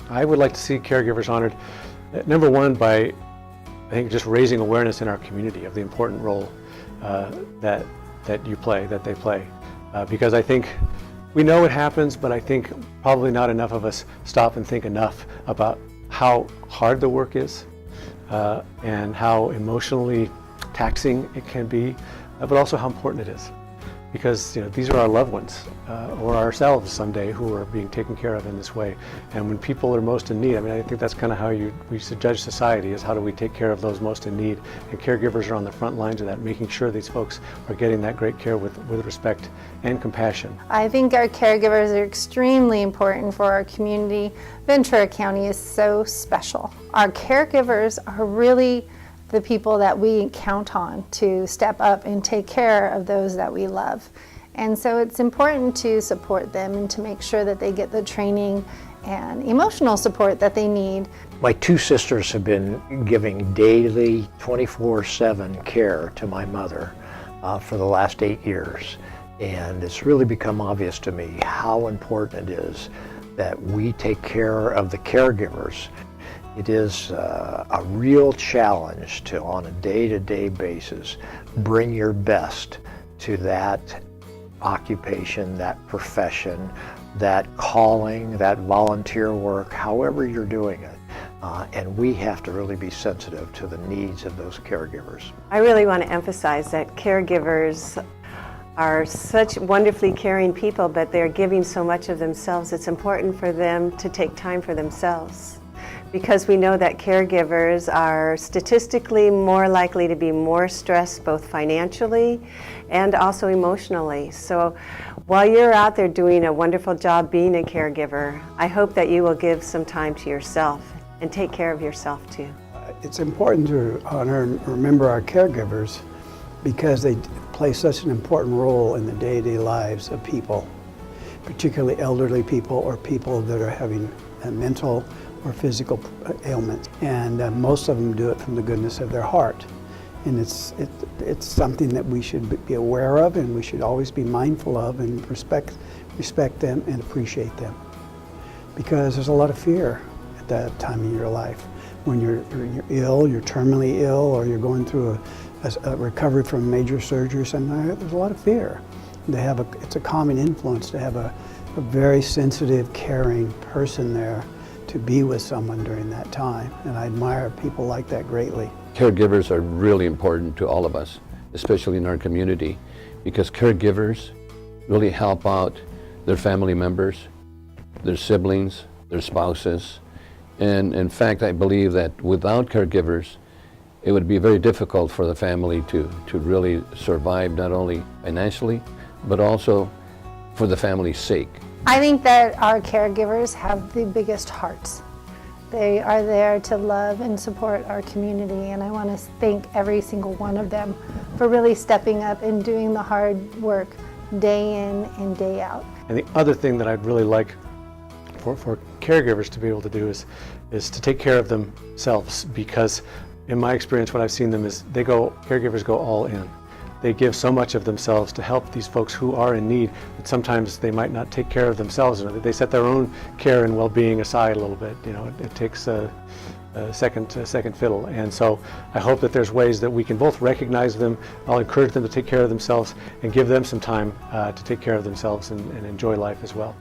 I would like to see caregivers honored, number one, by, I think, just raising awareness in our community of the important role that you play, that they play. Because I think we know it happens, but I think probably not enough of us stop and think enough about how hard the work is and how emotionally taxing it can be, but also how important it is. Because these are our loved ones or ourselves someday who are being taken care of in this way. And when people are most in need, I mean, I think that's kind of how we should judge society, is how do we take care of those most in need. And caregivers are on the front lines of that, making sure these folks are getting that great care with respect and compassion. I think our caregivers are extremely important for our community. Ventura County is so special. Our caregivers are really the people that we count on to step up and take care of those that we love. And so it's important to support them and to make sure that they get the training and emotional support that they need. My two sisters have been giving daily 24/7 care to my mother for the last 8 years. And it's really become obvious to me how important it is that we take care of the caregivers. It is a real challenge to, on a day-to-day basis, bring your best to that occupation, that profession, that calling, that volunteer work, however you're doing it. And we have to really be sensitive to the needs of those caregivers. I really want to emphasize that caregivers are such wonderfully caring people, but they're giving so much of themselves. It's important for them to take time for themselves, because we know that caregivers are statistically more likely to be more stressed, both financially and also emotionally. So while you're out there doing a wonderful job being a caregiver, I hope that you will give some time to yourself and take care of yourself too. It's important to honor and remember our caregivers because they play such an important role in the day-to-day lives of people, particularly elderly people or people that are having mental or physical ailments, and most of them do it from the goodness of their heart. And it's something that we should be aware of, and we should always be mindful of, and respect them and appreciate them. Because there's a lot of fear at that time in your life. When you're ill, you're terminally ill, or you're going through a recovery from major surgery or something, there's a lot of fear. It's a common influence to have a very sensitive, caring person there to be with someone during that time, and I admire people like that greatly. Caregivers are really important to all of us, especially in our community, because caregivers really help out their family members, their siblings, their spouses, and in fact I believe that without caregivers it would be very difficult for the family to really survive, not only financially but also for the family's sake. I think that our caregivers have the biggest hearts. They are there to love and support our community, and I want to thank every single one of them for really stepping up and doing the hard work day in and day out. And the other thing that I'd really like for caregivers to be able to do is to take care of themselves, because in my experience what I've seen them is caregivers go all in. They give so much of themselves to help these folks who are in need that sometimes they might not take care of themselves. They set their own care and well-being aside a little bit. It takes a second fiddle. And so I hope that there's ways that we can both recognize them. I'll encourage them to take care of themselves and give them some time to take care of themselves and enjoy life as well.